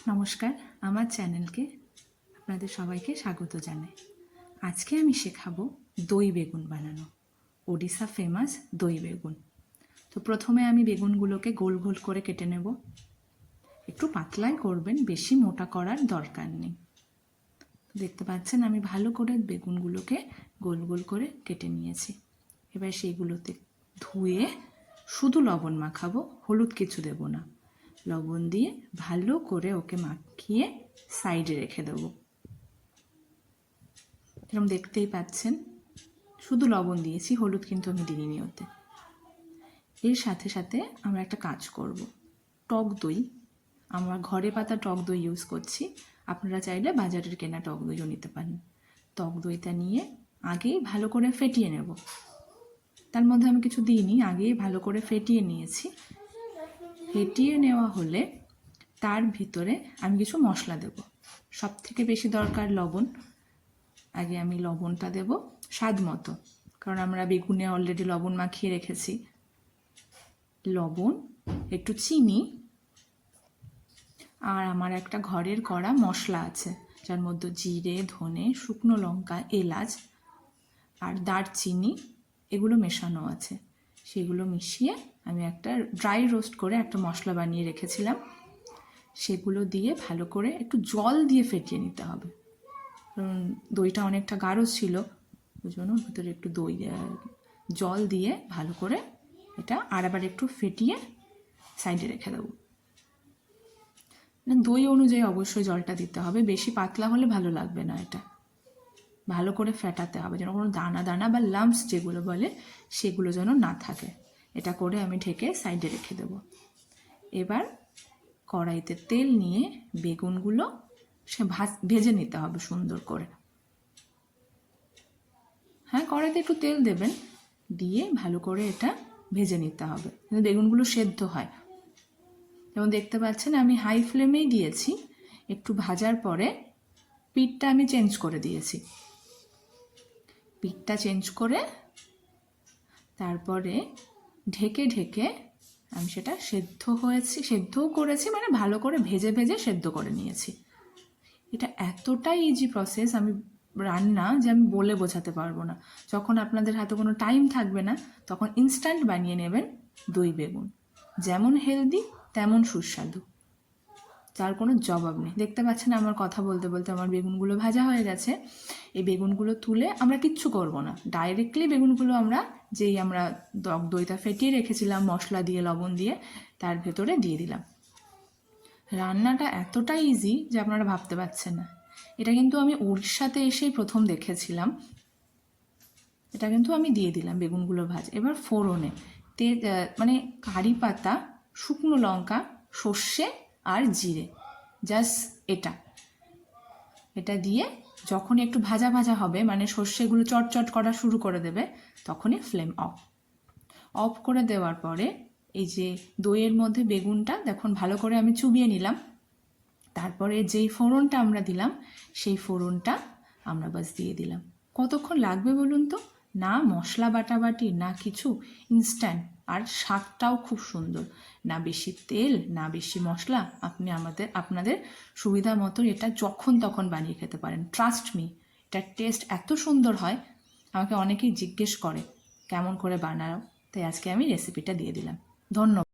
নমস্কার, আমার চ্যানেলকে আপনাদের সবাইকে স্বাগত জানাই। আজকে আমি শেখাবো দই বেগুন বানানো, ওড়িশা ফেমাস দই বেগুন। তো প্রথমে আমি বেগুনগুলোকে গোল গোল করে কেটে নেব। একটু পাতলাই করবেন, বেশি মোটা করার দরকার নেই। দেখতে পাচ্ছেন আমি ভালো করে বেগুনগুলোকে গোল গোল করে কেটে নিয়েছি। এবার সেইগুলোতে ধুয়ে শুধু লবণ মাখাবো, হলুদ কিছু দেব না। লবণ দিয়ে ভালো করে ওকে মাখিয়ে সাইডে রেখে দেবো। এরকম দেখতেই পাচ্ছেন শুধু লবণ দিয়েছি, হলুদ কিন্তু আমি দিইনি ওতে। এর সাথে সাথে আমরা একটা কাজ করব। টক দই, আমরা ঘরে পাতা টক দই ইউজ করছি, আপনারা চাইলে বাজারের কেনা টক দইও নিতে পারেন। টক দইটা নিয়ে আগেই ভালো করে ফেটিয়ে নেব। তার মধ্যে আমি কিছু দিইনি, আগেই ভালো করে ফেটিয়ে নিয়েছি। ফেটিয়ে নেওয়া হলে তার ভিতরে আমি কিছু মশলা দেব। সব থেকে বেশি দরকার লবণ। আগে আমি লবণটা দেব স্বাদ মতো, কারণ আমরা বেগুনে অলরেডি লবণ মাখিয়ে রেখেছি। লবণ, একটু চিনি, আর আমার একটা ঘরের করা মশলা আছে যার মধ্যে জিরে, ধনে, শুকনো লঙ্কা, এলাচ আর দারচিনি এগুলো মেশানো আছে। সেগুলো মিশিয়ে আমি একটা ড্রাই রোস্ট করে একটা মশলা বানিয়ে রেখেছিলাম। সেগুলো দিয়ে ভালো করে একটু জল দিয়ে ফেটিয়ে নিতে হবে, কারণ দইটা অনেকটা গাঢ় ছিল, ওই জন্য ভিতরে একটু জল দিয়ে ভালো করে এটা আবার একটু ফেটিয়ে সাইডে রেখে দেবো। দই অনুযায়ী অবশ্যই জলটা দিতে হবে, বেশি পাতলা হলে ভালো লাগবে না। এটা ভালো করে ফেটাতে হবে যেন কোনো দানা দানা বা লাম্পস যেগুলো বলে সেগুলো যেন না থাকে। এটা করে আমি ঢেকে সাইডে রেখে দেব। এবার কড়াইতে তেল নিয়ে বেগুনগুলো ভেজে নিতে হবে সুন্দর করে। হ্যাঁ, কড়াইতে একটু তেল দেবেন, দিয়ে ভালো করে এটা ভেজে নিতে হবে, কিন্তু বেগুনগুলো সেদ্ধ হয়। যেমন দেখতে পাচ্ছেন আমি হাই ফ্লেমেই দিয়েছি। একটু ভাজার পরে পিঠটা আমি চেঞ্জ করে দিয়েছি। পিঠটা চেঞ্জ করে তারপরে ঢেকে ঢেকে আমি সেটা সেদ্ধও করেছি, মানে ভালো করে ভেজে ভেজে সেদ্ধ করে নিয়েছি। এটা এতটাই ইজি প্রসেস আমি রান্না যে আমি বলে বোঝাতে পারবো না। যখন আপনাদের হাতে কোনো টাইম থাকবে না তখন ইনস্ট্যান্ট বানিয়ে নেবেন দই বেগুন। যেমন হেলদি তেমন সুস্বাদু, যার কোনো জবাব নেই। দেখতে পাচ্ছেন আমার কথা বলতে বলতে আমার বেগুনগুলো ভাজা হয়ে গেছে। এই বেগুনগুলো তুলে আমরা কিচ্ছু করব না, ডাইরেক্টলি বেগুনগুলো আমরা দইটা ফেটিয়ে রেখেছিলাম মশলা দিয়ে লবণ দিয়ে তার ভেতরে দিয়ে দিলাম। রান্নাটা এতটাই ইজি যে আপনারা ভাবতে পারছেন না। এটা কিন্তু আমি উড়িষ্যাতে এসেই প্রথম দেখেছিলাম। এটা কিন্তু আমি দিয়ে দিলাম বেগুনগুলো ভাজ। এবার ফোড়নে মানে কারি পাতা, শুকনো লঙ্কা, সর্ষে আর জিরে, জাস্ট এটা দিয়ে যখন একটু ভাজা ভাজা হবে, মানে সর্ষেগুলো চটচট করা শুরু করে দেবে, তখনই ফ্লেম অফ করে দেওয়ার পরে এই যে দইয়ের মধ্যে বেগুনটা দেখুন ভালো করে আমি চুবিয়ে নিলাম। তারপরে যেই ফোড়নটা আমরা দিলাম সেই ফোড়নটা আমরা বাস দিয়ে দিলাম। কতক্ষণ লাগবে বলুন তো? না মশলা বাটাবাটি না কিছু, ইনস্ট্যান্ট। আর স্বাদটাও খুব সুন্দর, না বেশি তেল না বেশি মশলা। আপনি আপনাদের সুবিধা মতো এটা যখন তখন বানিয়ে খেতে পারেন। ট্রাস্ট মি, এটার টেস্ট এত সুন্দর হয়। আমাকে অনেকেই জিজ্ঞেস করে কেমন করে বানাও, তাই আজকে আমি রেসিপিটা দিয়ে দিলাম। ধন্যবাদ।